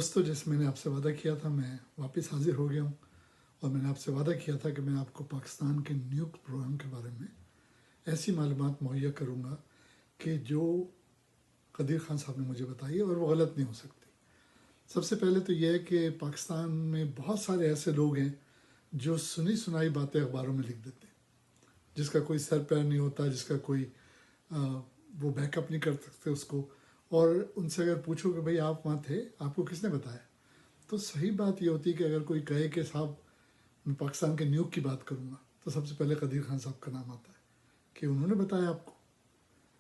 دوستوں، جیسے میں نے آپ سے وعدہ کیا تھا، میں واپس حاضر ہو گیا ہوں، اور میں نے آپ سے وعدہ کیا تھا کہ میں آپ کو پاکستان کے نیوک پروگرام کے بارے میں ایسی معلومات مہیا کروں گا کہ جو قدیر خان صاحب نے مجھے بتائی ہے اور وہ غلط نہیں ہو سکتی۔ سب سے پہلے تو یہ ہے کہ پاکستان میں بہت سارے ایسے لوگ ہیں جو سنی سنائی باتیں اخباروں میں لکھ دیتے ہیں، جس کا کوئی سر پیر نہیں ہوتا، جس کا کوئی وہ بیک اپ نہیں کر سکتے اس کو، اور ان سے اگر پوچھو کہ بھئی آپ وہاں تھے، آپ کو کس نے بتایا، تو صحیح بات یہ ہوتی ہے کہ اگر کوئی کہے کہ صاحب میں پاکستان کے نیوک کی بات کروں گا، تو سب سے پہلے قدیر خان صاحب کا نام آتا ہے کہ انہوں نے بتایا آپ کو۔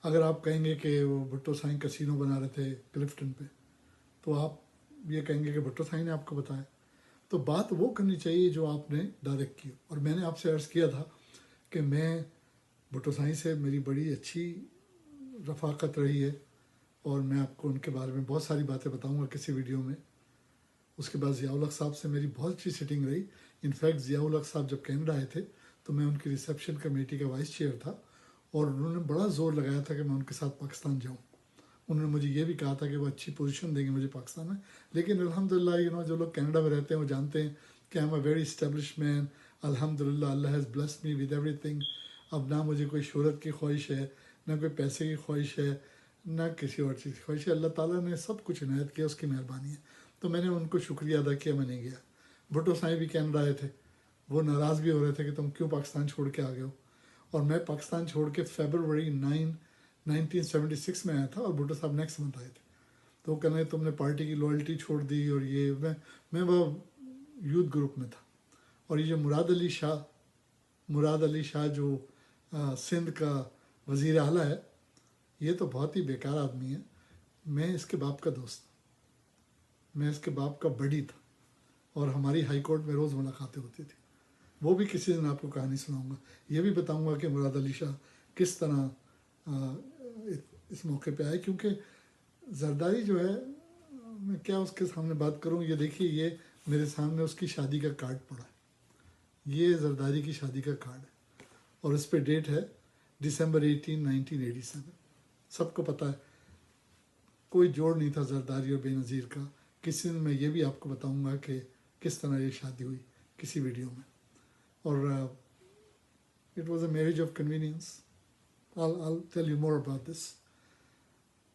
اگر آپ کہیں گے کہ وہ بھٹو سائیں کسینو بنا رہے تھے کلفٹن پہ، تو آپ یہ کہیں گے کہ بھٹو سائیں نے آپ کو بتایا۔ تو بات وہ کرنی چاہیے جو آپ نے ڈائریکٹ کی، اور میں نے آپ سے عرض کیا تھا کہ میں بھٹو سائیں سے میری بڑی اچھی رفاقت رہی ہے، اور میں آپ کو ان کے بارے میں بہت ساری باتیں بتاؤں گا کسی ویڈیو میں۔ اس کے بعد ضیاء الحق صاحب سے میری بہت اچھی سیٹنگ رہی۔ انفیکٹ ضیاء الحق صاحب جب کینیڈا آئے تھے تو میں ان کی ریسیپشن کمیٹی کا وائس چیئر تھا، اور انہوں نے بڑا زور لگایا تھا کہ میں ان کے ساتھ پاکستان جاؤں۔ انہوں نے مجھے یہ بھی کہا تھا کہ وہ اچھی پوزیشن دیں گے مجھے پاکستان میں، لیکن الحمدللہ جو لوگ کینیڈا میں رہتے ہیں وہ جانتے ہیں کہ I am a very establish man, الحمدللہ اللہ ہیز بلیسڈ می ود ایوری تھنگ۔ اب نہ مجھے کوئی شہرت کی خواہش ہے، نہ کوئی پیسے کی خواہش ہے، نہ کسی اور چیز کی خواہش ہے۔ اللہ تعالیٰ نے سب کچھ عنایت کیا، اس کی مہربانی ہے۔ تو میں نے ان کو شکریہ ادا کیا، میں نہیں گیا۔ بھٹو سائیں بھی کینیڈا آئے تھے، وہ ناراض بھی ہو رہے تھے کہ تم کیوں پاکستان چھوڑ کے آ گئے ہو، اور میں پاکستان چھوڑ کے فیبروری 9 1976 میں آیا تھا، اور بھٹو صاحب نیکسٹ منتھ آئے تھے۔ تو وہ کہنے تم نے پارٹی کی لوئلٹی چھوڑ دی، اور یہ میں وہ یوتھ گروپ میں تھا۔ اور یہ جو مراد علی شاہ جو سندھ کا وزیر اعلیٰ ہے، یہ تو بہت ہی بیکار آدمی ہے۔ میں اس کے باپ کا دوست ہوں، میں اس کے باپ کا بڑی تھا، اور ہماری ہائی کورٹ میں روز ملاقاتیں ہوتی تھی۔ وہ بھی کسی دن آپ کو کہانی سناؤں گا۔ یہ بھی بتاؤں گا کہ مراد علی شاہ کس طرح اس موقع پہ آئے، کیونکہ زرداری جو ہے، میں کیا اس کے سامنے بات کروں۔ یہ دیکھیے، یہ میرے سامنے اس کی شادی کا کارڈ پڑا ہے، یہ زرداری کی شادی کا کارڈ ہے، اور اس پہ ڈیٹ ہے December 18, 1987۔ سب کو پتہ ہے کوئی جوڑ نہیں تھا زرداری اور بے نظیر کا۔ کسی دن میں یہ بھی آپ کو بتاؤں گا کہ کس طرح یہ شادی ہوئی کسی ویڈیو میں، اور it was a marriage of convenience. I'll tell you more about this۔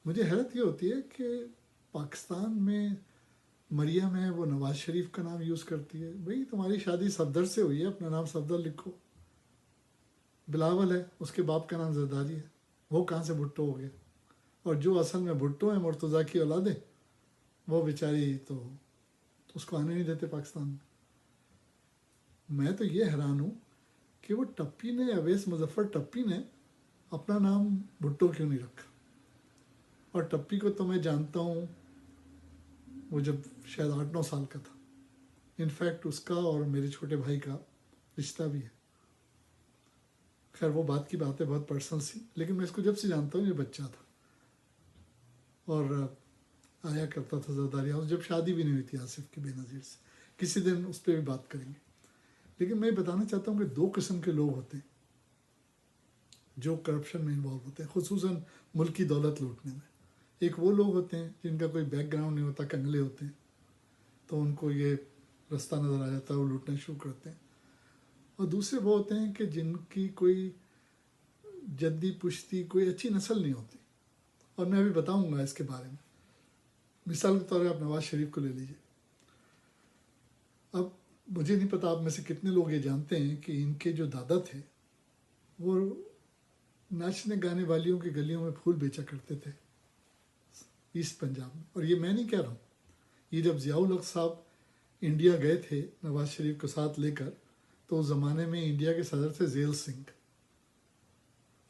مجھے حیرت یہ ہوتی ہے کہ پاکستان میں مریم ہے، وہ نواز شریف کا نام یوز کرتی ہے۔ بھئی تمہاری شادی صفدر سے ہوئی ہے، اپنا نام صفدر لکھو۔ بلاول ہے، اس کے باپ کا نام زرداری ہے، وہ کہاں سے بھٹو ہو گیا؟ اور جو اصل میں بھٹو ہیں، مرتضیٰ کی اولادیں، وہ بیچاری تو اس کو آنے نہیں دیتے پاکستان میں۔ میں تو یہ حیران ہوں کہ وہ ٹپی نے، اویس مظفر ٹپی نے اپنا نام بھٹو کیوں نہیں رکھا؟ اور ٹپی کو تو میں جانتا ہوں، وہ جب شاید 8-9 سال کا تھا۔ انفیکٹ اس کا اور میرے چھوٹے بھائی کا رشتہ بھی ہے۔ خیر وہ بات کی بات ہے، بہت پرسنل سی، لیکن میں اس کو جب سے جانتا ہوں، یہ بچہ تھا اور آیا کرتا تھا زرداری ہاؤس، جب شادی بھی نہیں ہوئی تھی آصف کی بے نظیر سے۔ کسی دن اس پہ بھی بات کریں گے۔ لیکن میں بتانا چاہتا ہوں کہ 2 قسم کے لوگ ہوتے ہیں جو کرپشن میں انوالو ہوتے ہیں، خصوصاً ملکی دولت لوٹنے میں۔ ایک وہ لوگ ہوتے ہیں جن کا کوئی بیک گراؤنڈ نہیں ہوتا، کنگلے ہوتے ہیں، تو ان کو یہ رستہ نظر آ جاتا ہے، وہ لوٹنا شروع کرتے ہیں۔ اور دوسرے وہ ہوتے ہیں کہ جن کی کوئی جدی پشتی، کوئی اچھی نسل نہیں ہوتی، اور میں ابھی بتاؤں گا اس کے بارے میں۔ مثال کے طور پہ آپ نواز شریف کو لے لیجیے۔ اب مجھے نہیں پتا آپ میں سے کتنے لوگ یہ جانتے ہیں کہ ان کے جو دادا تھے وہ ناچنے گانے والیوں کی گلیوں میں پھول بیچا کرتے تھے ایسٹ پنجاب میں۔ اور یہ میں نہیں کہہ رہا ہوں، یہ جب ضیاء الحق صاحب انڈیا گئے تھے نواز شریف کو ساتھ لے کر، تو اس زمانے میں انڈیا کے صدر تھے ذیل سنگھ۔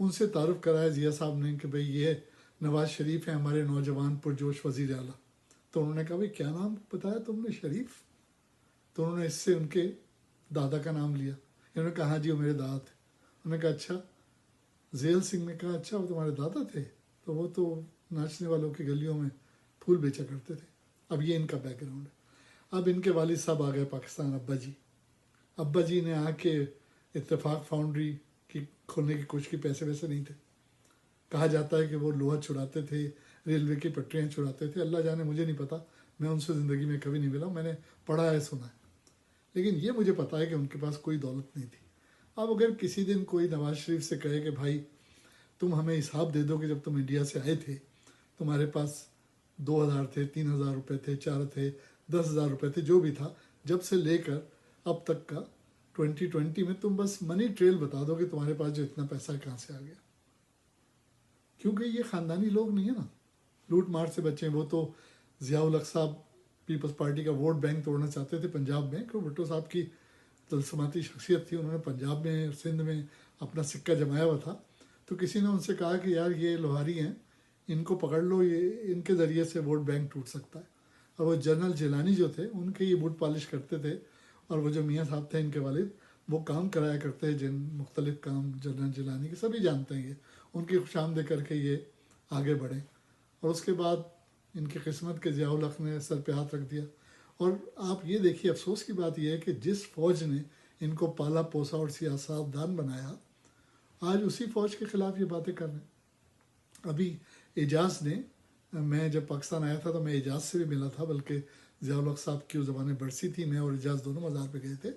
ان سے تعارف کرایا ضیاء صاحب نے کہ بھئی یہ نواز شریف ہیں، ہمارے نوجوان پرجوش وزیر اعلیٰ۔ تو انہوں نے کہا بھئی کیا نام بتایا تم نے؟ شریف؟ تو انہوں نے اس سے ان کے دادا کا نام لیا۔ انہوں نے کہا ہاں جی وہ میرے دادا تھے۔ انہوں نے کہا اچھا؟ ذیل سنگھ نے کہا اچھا وہ تمہارے دادا تھے؟ تو وہ تو ناچنے والوں کی گلیوں میں پھول بیچا کرتے تھے۔ اب یہ ان کا بیک گراؤنڈ ہے۔ اب ان کے والد صاحب آ گئے پاکستان، ابا جی نے آ کے اتفاق فاؤنڈری کی کھولنے کی کوشش کی، پیسے ویسے نہیں تھے۔ کہا جاتا ہے کہ وہ لوہا چراتے تھے، ریلوے کی پٹریاں چراتے تھے، اللہ جانے، مجھے نہیں پتا، میں ان سے زندگی میں کبھی نہیں ملا ہوں، میں نے پڑھا ہے سنا ہے، لیکن یہ مجھے پتا ہے کہ ان کے پاس کوئی دولت نہیں تھی۔ اب اگر کسی دن کوئی نواز شریف سے کہے کہ بھائی تم ہمیں حساب دے دو کہ جب تم انڈیا سے آئے تھے تمہارے پاس 2,000 تھے، 3,000 روپے تھے، 4 تھے، 10,000 روپے تھے، جو بھی تھا، جب سے لے کر اب تک کا 2020 میں تم بس منی ٹریل بتا دو کہ تمہارے پاس جو اتنا پیسہ کہاں سے آ گیا، کیونکہ یہ خاندانی لوگ نہیں ہیں نا، لوٹ مار سے بچے ہیں۔ وہ تو ضیاء الحق صاحب پیپلز پارٹی کا ووٹ بینک توڑنا چاہتے تھے پنجاب میں، کہ بھٹو صاحب کی تلسماتی شخصیت تھی، انہوں نے پنجاب میں سندھ میں اپنا سکہ جمایا ہوا تھا، تو کسی نے ان سے کہا کہ یار یہ لوہاری ہیں، ان کو پکڑ لو، یہ ان کے ذریعے سے ووٹ بینک ٹوٹ سکتا ہے۔ اور وہ جنرل جیلانی جو تھے ان کے یہ بوٹ پالش کرتے تھے، اور وہ جو میاں صاحب تھے ان کے والد، وہ کام کرایا کرتے ہیں، جن مختلف کام جنرل جیلانی کے سبھی جانتے ہیں، یہ ان کی خوش آمدید کر کے یہ آگے بڑھیں، اور اس کے بعد ان کی قسمت کے ضیاء الحق نے سر پہ ہاتھ رکھ دیا۔ اور آپ یہ دیکھیے، افسوس کی بات یہ ہے کہ جس فوج نے ان کو پالا پوسا اور سیاست دان بنایا، آج اسی فوج کے خلاف یہ باتیں کر رہے ہیں۔ ابھی اعجاز نے، میں جب پاکستان آیا تھا تو میں اعجاز سے بھی ملا تھا، بلکہ ضیاء الحق صاحب کی اس زمانے برسی تھی، میں اور اعجاز دونوں مزار پہ گئے تھے۔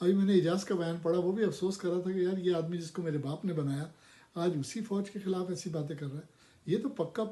ابھی میں نے اعجاز کا بیان پڑھا، وہ بھی افسوس کر رہا تھا کہ یار یہ آدمی جس کو میرے باپ نے بنایا آج اسی فوج کے خلاف ایسی باتیں کر رہا ہے۔ یہ تو پکا